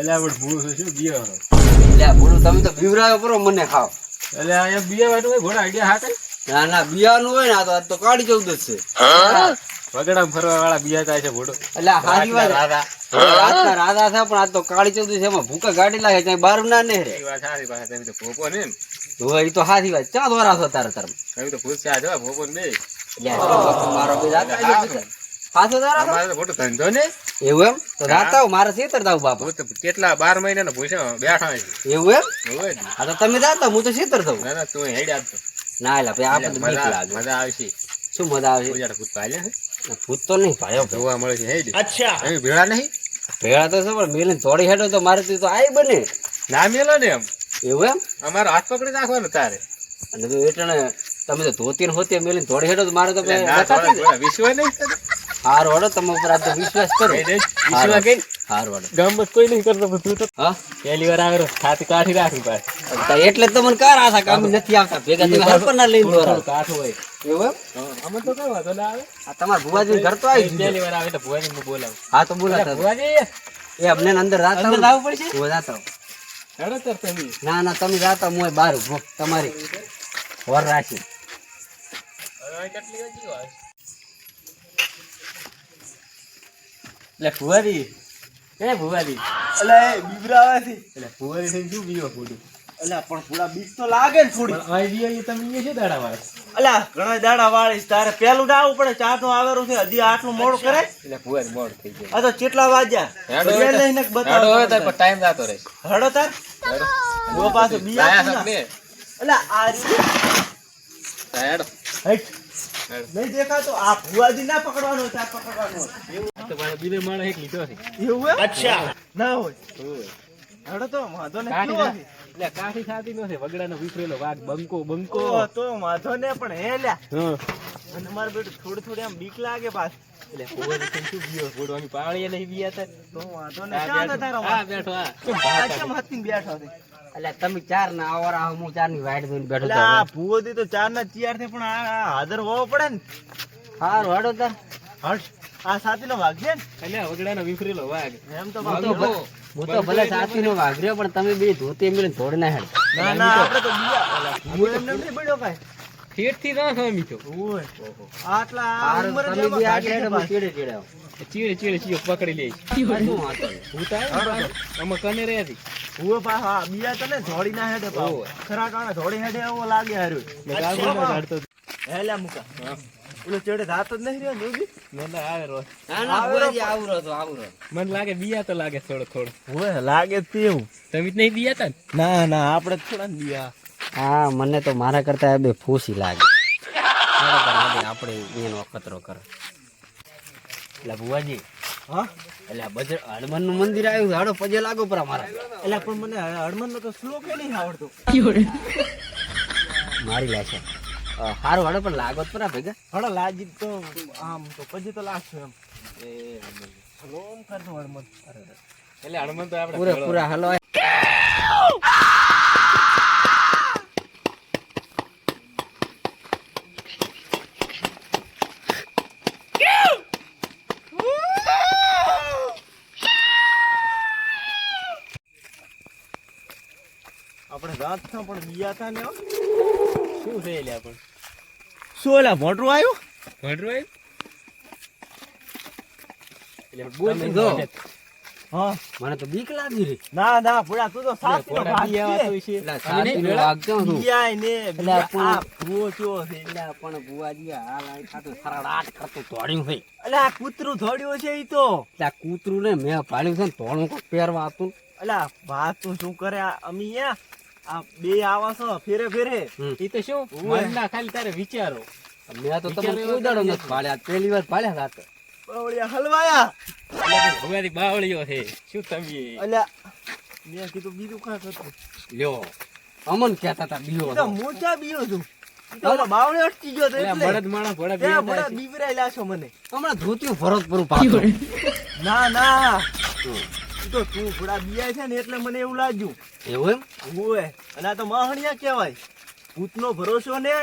અલ્યા પણ ભૂલ શું બીયો એટલે ભૂલું તમે તો બીવરાયો કરો મને ખાવ. એટલે અહીંયા બીયા વાળું હોય ઘોડા આઈડિયા હાકે ના ના બિયાનું હોય ને આ તો આજ તો કાઢી 14 છે. વગડામાં ફરવા વાળા બીયા થાય છે ઘોડો. એટલે હારી વાત રાતના રાધા થાય પણ આજ તો કાળી 14 છે એમાં ભૂકા ગાડી લાગે ત્યાં બારું ના ને રે. એ વાત સારી પાસે તમે તો ભોપો ને હોય એ તો હારી વાત ચા દોરા છો તારે તાર તમે તો ભૂલ છે આ જો ભોપો ને મારો બે જાતા પાછો દારા અમારે તો મોટો ધંધો ને એવું એમ તો જાતા હો મારે છેતર દાવ બાપા તો કેટલા 12 મહિનાના ભૂસા બેઠા છે એવું એમ હોય ને. આ તો તમે જાતા હું તો છેતર દઉં. ના ના તું હેડ આપ તો ના એટલે ભાઈ આપણે બીક લાગે. મજા આવશે શું મજા આવે પૂજાર ભૂત પાલ્યા છે ભૂત તો નહીં ભાયો જોવા મળે છે હેડ. અચ્છા તમે ભેળા નહીં ભેળા તો છે પણ મેલે થોડી હેડો તો મારે તો આઈ બને ના મેલો ને એમ એવું એમ અમારો હાથ પકડી નાખવાનો તારે અને તો એટલે તમે તો ધોતી ને હોતી મેલી થોડી હેડો તો મારે તો વિશ્વ નહીં હાર વડો તમે ઉપર આ તો વિશ્વાસ કરો વિશ્વ કઈ હાર વડો ગામ બસ કોઈ નહીં કરતો તું તો હા પહેલી વાર આવેલો હાથ કાઢી રાખી પાસે એટલે તમને કાર આશા કામ નથી આવતા ભેગા તમે હરપર ના લઈને દોરા કાઠ હોય એવું એમ અમે તો કઈ વાતો ના આવે આ તમાર ભુવાજી ઘર તો આવી પહેલી વાર આવે તો ભુવાજી ને બોલાવ હા તો બોલાતા ભુવાજી એ અમને અંદર રાત અંદર આવવું પડશે હું જાતા હેડો તર તમે ના ના તમે જાતા હું બહાર ઉભો તમારી વર રાખી હવે કેટલી વાગી આવે એટલે ભુવાજી એ ભુવાજી એટલે બીવરાવાથી એટલે ભુવાજી થઈને શું બીવો ફોડું એટલે પણ પૂરા બીક તો લાગે ને થોડી આઈડિયા તમે અહીંયા છે દાડા વાળા એટલે ઘણા દાડા વાળીશ તારે પેલું ના આવવું પડે ચા તો આવેલું છે હજી આટલું મોડું કરે એટલે ભુવાજી મોડ થઈ જાય આ તો કેટલા વાગ્યા હેડો બે લઈને બતાવો હવે તાર ટાઈમ જાતો રહે હડો તાર હું પાછો બીયા આયા ના. સક ને એટલે આ હેડો હટ. નહીં દેખાતો આ ભુવાજી ના પકડવાનો ચા પકડવાનો તો મારે બીજે માણસ એક લીધો છે એવું હે? અચ્છા ના હોય હડો તો વાંધો ને કાઠી કયો ના- એટલે કાઠી ખાતી નથી વગડાનો વિફરેલો વાઘ બંકો બંકો ઓ તો વાંધો ને પણ હે લ્યા હા અને મારે બેટું થોડી થોડી આમ બીક લાગે પાછ એટલે ભુવાજી થઈને શું બીવો ફોડવાની પાળીએ નહીં બીયા હતા તો વાંધો ને આ ક્યાં બેઠો તારો આ બેઠો આ આ કેમ હાથીને બેઠો છે એટલે તમે ચાર ના આવરા હું ચાર ની વાઈટ જોઈને બેઠો એટલે આ ભૂવોથી તો ચાર ના ચિયાર થી પણ આ હાજર હોવો પડે ને હારું હાડો તાર હટ આ સાથી નો વાગશે ને એટલે વગડાનો વિફરેલો વાઘ એમ તો હું વાંધો તો હું તો ભલે સાથી નો વાઘર્યો પણ તમે બે ધોતી મેળીને થોડી ના હેડ ના ના આપણે તો બીયા હું એમને નહીં પડ્યો કાંઈ ઠેઠ થી ના ખામી છો ઓય આટલા આ હારું ઉંમરે તમે જેમાં બે ગાડી આગળ છે તમે પાછી. ચીડે ચીડે આવો. ચીડે ચીડે ચીડે પકડી લે શું વાંધો નહીં. ભૂત આવ્યો આમાં કને રહે હતી હું પાછા આ બીયા તને ધોળી ના હેડે પાછો. ઓય. ખરા કારણે ધોળી હેડે એવો લાગે હારું મેં ગામમાં કાઢતો હેલ્યા મુકા ઓલો ચડે રાત જ નહીં રહ્યો ને એવું મેં તો આવે રોજ ના ના ભુવાજી આવું રહો તો આવું રહો. મને લાગે બીયા તો લાગે થોડો થોડો હોય લાગે જ તેવું તમે જ નહીં બીયા હતા ને ના ના આપણે જ થોડા ને બીયા હા મને તો મારા કરતા બે ફૂસી લાગે હાલો તાર આજે આપણે એનો અખતરો કરે એટલે ભુવાજી હા એટલે આ બજર હનુમાન નું મંદિર આવ્યું હાડો પગે લાગો પર મારા એટલે પણ મને હળમન નો તો શ્લોક એ નહીં આવડતો મારી લેશે હારું હાડો પણ લાગો જ પરા ભેગા હળો લાજી તો આમ તો પછી તો લાગશું એમ લોમ કરતો હળમન એટલે હનુમાન તો આપણે પૂરા પૂરા હાલો આપણે રાત થા પણ બીયા હતા ને શું છે એટલે આપણે શું ઓલા મોટરું આવ્યું ભડરો આવ્યો એટલે તમે બોલ જો. હા મને તો બીક લાગી રહી ના ના પૂરા તું તો સાચી નો ભાગ બીયા છે. તો છે એટલે સાથી વાગતો હું બીયાય ને એટલે બીયા આ આ ભૂવો ચો છે એટલે પણ ભુવાજી હાલ આ ખાતું સરડાટ કરતું દોડ્યું હોય એટલે આ કૂતરું ધોડ્યું છે ઈ તો એટલે આ કૂતરું ને મેં પાડ્યું છે ને તોડું કોક પહેરવા હતું એટલે આ વાત તું શું કરે આ અમી આ બે આવા છો ફેરે ફેરે એ તો શું મનના ખાલી તારે વિચારો મેં તો તમને કોઈ દાડો નથી પાડ્યા પહેલી વાર પાડ્યા રાતે બવળિયા હલવાયા ભગવાની બાવળીઓ છે શું તમે એટલે મેં કીધું બીજું કાંઈ કરતું લ્યો અમન કહેતા હતા બીઓ તો હું ચા બીયો છું ઈ તો ઓલો બાવળે અટકી ગયો તો એટલે એટલે બળદ માણસ ઘોડા એ બીયા બડા છે. બીવરાયેલા છો મને હમણાં ધોતિયું ફરજ પરું પાછું ના ના ઈ તો તું થોડા બીયા છે ને એટલે મને એવું લાગ્યું એવું એમ ઓવે અને આ તો માહણિયા કહેવાય ભૂતનો ભરોસો ને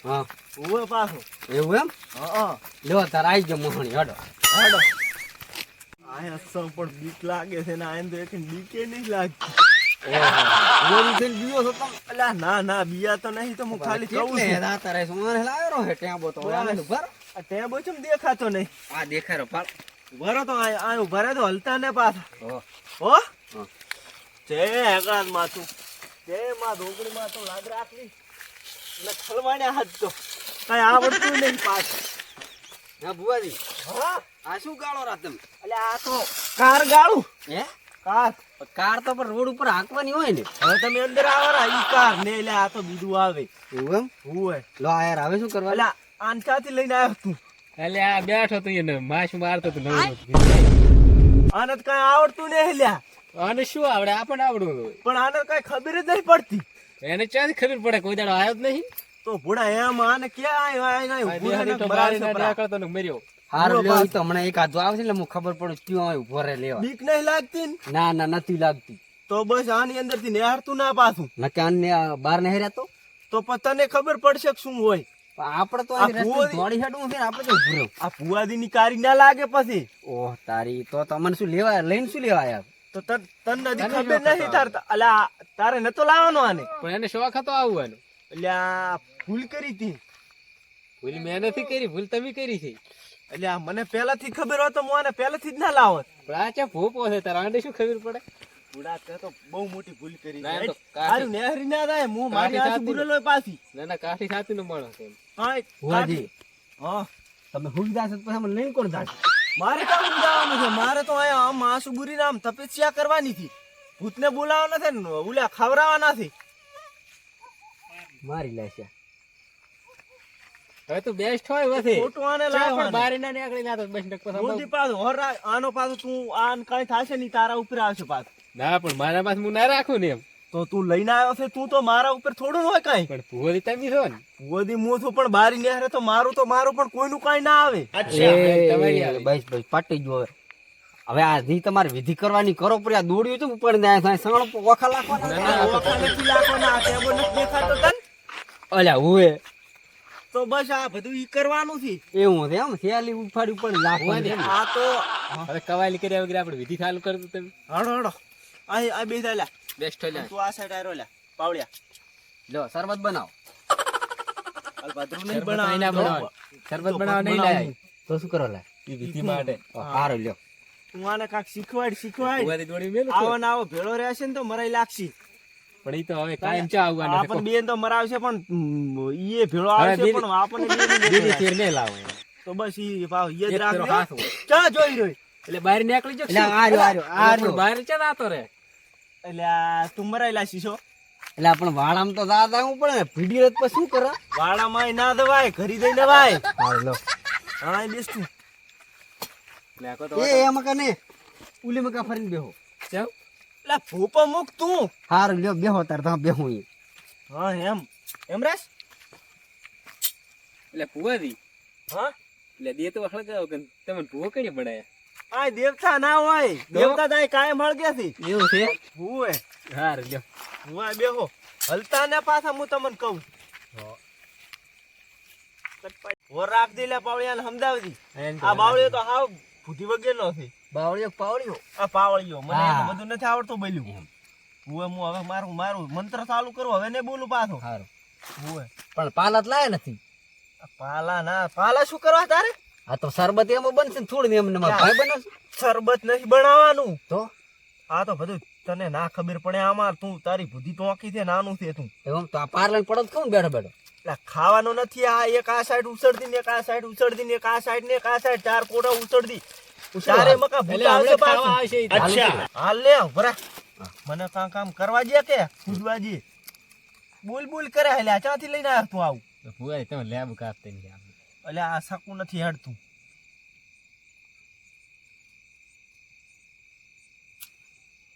હા ઓવે પાછો એવું એમ હા લ્યો તાર આવી ગયો મોહણી હડો હાડો આયા સમ પણ બીક લાગે છે ને આયન તો એક બીકે નહીં લાગતી. ગોળી થઈને બીયો છો તમે? અલા ના ના બીયા તો નહીં તો હું ખાલી કહું કેટલે છું. રાતા રહે છે? મને લાવ્યો હે ટેમ્પો તો. હવે આને ઉભા રહો. આ ટેબો ચમ દેખાતો નહીં. આ દેખાય રહ્યો, પાડ. ઉભા રહો તો આ ઉભા રહે તો હલતા ને પાછા. હો. હો હા. જય હગાત માતું જય માં ઢોકળી માં તો લાગ રાખવી ને ખલવાડ્યા હાથ તો કઈ આવડતું નહીં પાછું. હા ભુવાજી, હા આ શું ગાળો રાત તમે? એટલે આ તો કાર ગાળું હે? કાર. કાર તો પણ રોડ ઉપર હાંકવાની હોય ને. હવે તમે અંદર આવો રા ઈ કાર ને એટલે આ તો બીજું આવે. એવું એમ? હુંય લો આ યાર હવે શું કરવા? એટલે આન ક્યાંથી લઈને આવ્યો તું? એટલે આ બેઠો તો એને માશ મારતો તો નવું. આને તો કઈ આવડતું નહીં લ્યા. આને શું આવડે? આપણને આવડવું હોય. પણ આને કઈ ખબર જ નહીં પડતી. એને ક્યાંથી ખબર પડે? કોઈ દાડો આવ્યો જ નહીં. તો ભોળા એમ આને ક્યાં આવ્યો આ બિહારી તો મારીને નીકળતો ને મર્યો. હારું લ્યો, ઈ તો હમણાં એક હાથ આવે છે એટલે હું ખબર પડે ક્યાં આવ્યું ભરે લેવા. બીક નહીં લાગતી ને? ના ના નથી લાગતી. તો બસ આની અંદર થી નેહારતું ના પાછું. નકે આને બહાર નહીં રહેતો. તો પણ તને ખબર પડશે કે શું હોય. આપણે તો આ અહીં રસ્તે ભુવાજી- દોડી હેડવું છે ને આપણે તો ઉભું રહેવું. આ ભુવાદી ની કારી ના લાગે પછી ઓહ તારી, તો તમને શું લેવા લઈને શું લેવા આવ્યા? તો તને હજી ખબર નહીં તાર અલા તારે નતો લાવવાનો આને. પણ એને શોખ હતો આવવાનો. એટલે આ ભૂલ કરી હતી. ભૂલ મેં નથી કરી, ભૂલ તમે કરી છે. એટલે આ મને પહેલાથી ખબર હોત તો હું આને પહેલાથી જ ના લાવત. પણ આ ચા ભૂપો છે તારા આને શું ખબર પડે? બુડા તે તો બહુ મોટી ભૂલ કરી. ના, એમ તો હારું નેહરી ના થાય હું મારી કાઠી આંખ થતી બુરેલો પાછી. ના ના કાઠી સાથી નો માણસ એમ. હા ભુવાજી, હા તમે હુઈ જાશો તો પછી અમને લઈને કોણ જાશે? મારે કામ જવાનું છે. મારે તો અહીંયા આમ આંસુ બુરીને આમ તપસ્યા કરવાની હતી. ભૂતને બોલાવવાના છે ને ઓલા ખવડાવવાના છે. મારી લેશે. હવે તો બેસ્ટ હોય વસે. ખોટું આને ચા પણ લાવવાનું. બારી ના નીકળી ના તો બસ નક્કો મોદી પાછો હોરા આનો પાછો તું આન કઈ થશે નહીં તારા ઉપર આવશે પાછો. ના પણ મારા પાસે હું ના રાખું ને એમ. તો તું લઈને આવ્યો છે તું તો મારા ઉપર થોડું હોય કઈ. પણ ભૂવરી તમે છો ને. મોદી હું છું પણ બારી નેહરે તો મારું પણ કોઈનું કઈ ના આવે. તમારી આવે. બસ બસ પાટી ગયો હવે. હવે આ જી તમારે વિધિ કરવાની કરો પર આ દોડ્યું છે ઉપર ને આ સણ ઓખા લાખવાના. ના, ના, ઓળખા નથી લાખવાના. આ ટેબો નથી દેખાતો તને? અલ્યા હુએ તો બસ આ બધું ઈ કરવાનું છે. એવું છે એમ? શેલી ઉફાડી ઉપર લાખવાની એમ? આ તો હવે કવાલી કર્યા વગર આપણે વિધિ ચાલુ કરતું તમે. હડો હડો આ બે લ્યા બેસ્ટ હોય તું આ સાઈડ આરો લ્યા પાવડિયા. લો શરબત બનાવો. હાલ ભાદરું શરબત નહીં અહીં ના બનાવવાનું. બનાવવાનું. શરબત બનાવવા નહીં લાય. તો શું કરો લે? ઈ વિધિ માટે. હારો લ્યો. તું આને કાંઈક શીખવાડ ભૂવારી દોડી મેલું છે. આવો ને આવો ભેળો રહેશે ને તો મરાઈ લાગશે. પણ ઈ તો હવે કાયમ ચા આવવાનું છે. આપણ બેન તો મરાવશે પણ ઈએ ભેળો હવે આવશે બીજી- પણ આપણને બેન નહીં બીજી મરાવે. ફેર નહીં લાવો એમ. તો બસ ઈ ભાવ ઈ જ એક ફેરો હાથ રાખજો. હોય. ક્યાં જોઈ રહ્યો? એટલે બહાર નીકળી જાવ. એટલે આ રહ્યો, આ રહ્યો, આ પણ રહ્યો. બહાર ચા જાતો રે. એટલે આ તું મરાઈ લાગશી છો. એટલે આપણે વાળામાં તો દાદા હું પડે ને ભીડી રથ પર શું કરે? વાડામાં ના દવાય ઘરી દઈ દવાય. હારો લો. હા એ બેસ તું. એટલે આખો તો એ એમાં કને ઉલી મકા ફરીને બેહો. જાવ. એટલે ભૂપો મૂક તું. હારો લ્યો બેહો તાર તો બેહું ઈ. હા એમ રેસ. એટલે ભૂવારી હા એટલે દે તો હળગાવો કે તમને ભૂવો કઈ બનાયા. આ દેવતા ના હોય. દેવતા દાય કાયમ હળગ્યા છે. એવું છે. હુંય હાર લ્યો. હુંય બેહો. હલતા ને પાછા હું તમને કહું. ઓર રાખ દે લે પાવળિયાને સમજાવજી. આ બાવળિયો તો હાવ ભૂતી વગેરેનો છે. બાવળિયો પાવળિયો. આ પાવળિયો મને હા. એટલું બધું નથી આવડતું બોલ્યું. હું હવે મારું મંત્ર ચાલુ કરું હવે ને બોલું પાછો. હારો. હુંય પણ પાલત લાય નથી. પાલા શું કરવા તારે? આ તો શરબત એમાં બનશે ને થોડી એમને ભાઈ બનાવશે શરબત નહીં બનાવવાનું. તો આ તો બધું તને ના ખબર પડે આમાં. તું તારી બુદ્ધિ તો આખી છે નાનું છે તું. એમ તો આ પાર્લર પડો તો કોણ બેઠો બેઠો? એટલે ખાવાનું નથી. આ એક આ સાઈડ ઉછળતી ને એક આ સાઈડ ઉછળતી ને એક આ સાઈડ ને એક આ સાઈડ ચાર કોડા ઉછળતી. ચારે મકા એટલે ભૂતા આપણે આવશે ખાવા પાછું. આવશે ઈ તો. અચ્છા હાલ લે ભરા. મને કામ કરવા દે કે ખુદવા દે. બોલ કરે એટલે આ ચાથી લઈને આવ્યો તું આવું. તો ભૂવારી તમે લેબ કાપતે નહીં આમ. એટલે આ સાકું નથી હેડતું.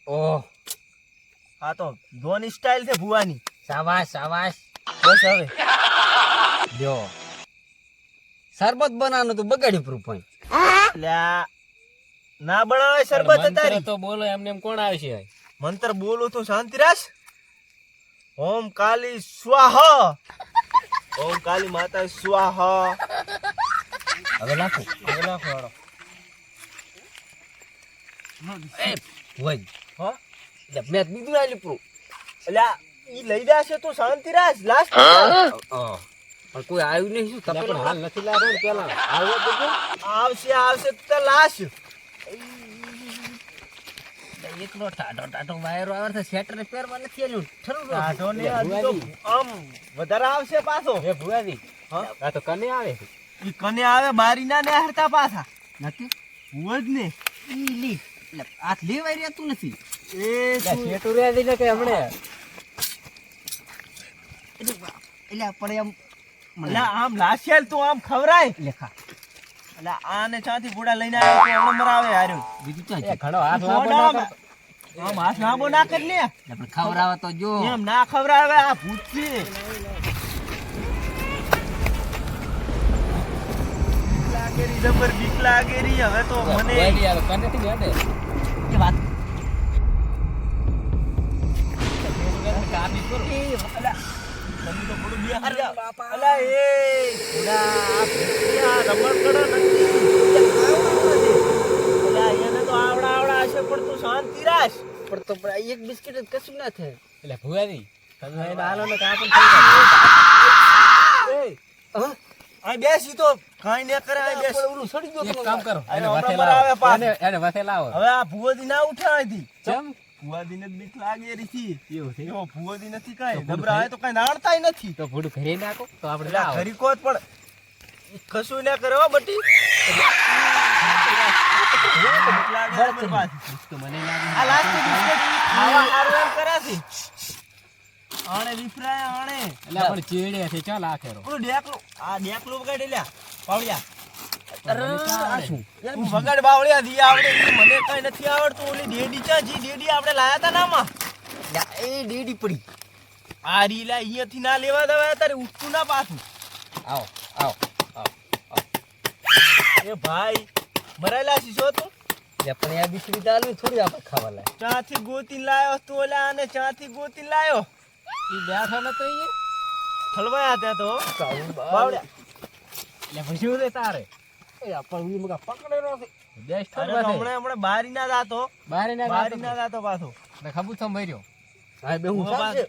ઓહ આ તો ધોની સ્ટાઇલ છે ભુવાની. શાબાશ શાબાશ. બસ હવે લ્યો શરબત બનાવવાનું તો બગાડી પ્રૂફ હોય. એટલે આ ના બનાવે શરબત મંત્ર તારી. તો બોલો એમને એમ કોણ આવશે? મંત્ર બોલું તો શાંતિ રાખ. ઓમ કાલી સ્વાહા. ઓમ કાલી માતા સ્વાહા. હવે નાખો. હવે નાખો હાલો. એ ભુવાજી હા એટલે મેં બીજું આલી પૂરું અલ્યા ઈ લઈ જાશે તો શાંતિ રાખ લાસ્ટ પણ કોઈ આવ્યું નહીં શું એટલે તપેલો પણ હાલ નથી લાવ્યો ને પેલા આવ્યો તો કેમ? આવશે તો લાશ એકલો ટાટો વાયરો આવે છે સ્વેટર ને પહેરવા નથી આલ્યું ઠરું કાઢો ને લે, હજુ તો આમ વધારે આવશે પાછો હે ભુવાજી હા? આ તો કને આવે ઈ કને આવે બારી ના ને હરતા પાછા નથી હું જ ને ઈ લી એટલે હાથ લેવાય રહેતું નથી એ શું શેટુ રે દીને કે હમણે એટલે પણ એમ અલ્યા આમ લાશેલ તું આમ ખવરાય લેખા અલ્યા આને ચાથી બુડા લઈને આવ્યો તો હમણાં મરાવે હાર્યો બીજું ક્યાં એ છે ઘણો હાથ લાંબો મોઢા ના આમ- આમ હાથ લાંબો ના કરી લે આપણે ખવડાવે તો જો એમ ના ખવરાવે આ ભૂત છે લાગેરી જબર બીક લાગેરી હવે તો મને ભુવાજી આવે કનેથી હેડે એ વાત કાપી કરો તમે તો થોડું બિહાર જાઓ. અલા એ બુડા આ ભૂતિયા રમણ કરો નથી અલા એને તો આવડા હશે પણ તું શાંતિ રાખ પણ તો પણ એક બિસ્કિટ જ કશું ના થાય એટલે ભુવાજી તમે એને હાલો ને કાપણ એ હા આ બેસી તો કાઈ ન કરે આ બેસ ઓલું સડી ગયો એક કામ કરો એને એને હમણાં વથે મરાવે લાવો પાછો. એને વથે લાવો હવે આ ભુવોદી ના ઉઠાવી ચમ ભુવાદીને જ બીક લાગેરી હતી એવું છે એવો ભુવોદી નથી કાંઈ તો ડબરા આવે તો કાંઈ નાણતાય નથી તો ભૂડું ઘરે નાખો તો આપણે એટલે આ લાવો ખરી કોત પણ ઈ કશું ના કરે હો બટી બીક લાગે જબર પાછી. તો મને લાગે આ લાસ્ટ બિસ્કિટ ખાવા હારું એમ કરે છે આણે વિફરાય આણે એટલે પણ ચેડે છે ચાલ આખેરો ઓલું ડેકલું આ ડેકલું વગાડી લ્યા પાવડિયા અરે આ શું તું વગાડ બાવળિયા દી આવડે ઈ મને કઈ નથી આવડતું ઓલી ડેડી ચા જી ડેડી આપણે લાયા તા નામાં એ ડેડી પડી આ રીલા અહીંયાથી ના લેવા દેવાય તારે ઉઠતું ના પાછું આવો આવો એ ભાઈ મરાયેલા શીશો તું એટલે પણ આ બિસ્કિટ આલવી થોડી આપણે ખાવા લાય ચાથી ગોતીને લાયો તું ઓલા અને ચાથી ગોતીને લાયો ઈ બેઠો નતો ઈ ખલવાયા ત્યાં તો બાવળિયા એટલે ભસ્યું રે તારે એ આપણ વી મગા પકડેલો છે બેસ અરે થોડો તો હમણાં બારી ના જાતો બારે ના બારી ના જાતો પાછો ને ખબુ સંભાળ્યો હા બે હું સાચે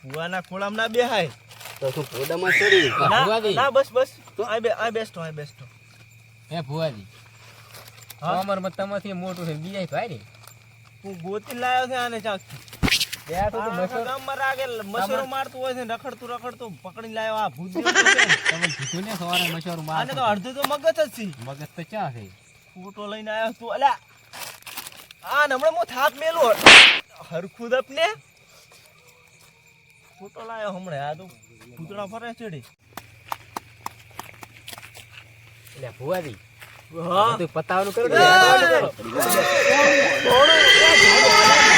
ભુવાના ખોળામાં ના બેહાય તો શું પોડામાં ચડી ભુવાજી. ના બસ તો આ બેસ્ટો હે ભુવાજી હા? અમર મત તમાથી મોટું છે બીજાય ભાઈ ને તું ગોતીને લાયો છે આને ચાકથી બેઠો તો મસર ગામમાં રાગે મસરો મારતું હોય છે ને રખડતું પકડીને લાયો આ ભૂત જેવું છે ને. તમે કીધું ને સવારે મસર માર આને તો અડધું તો મગજ જ છે મગજ તો ચા છે ફોટો લઈને આવ્યો તું અલ્યા આ હમણાં હું થાપ મેલું હરખું દપને ફોટો લાયો હમણાં આ તો પૂતળા ફરે ચડી એટલે ભુવાજી હા બધું પતાવવાનું કરો થોડું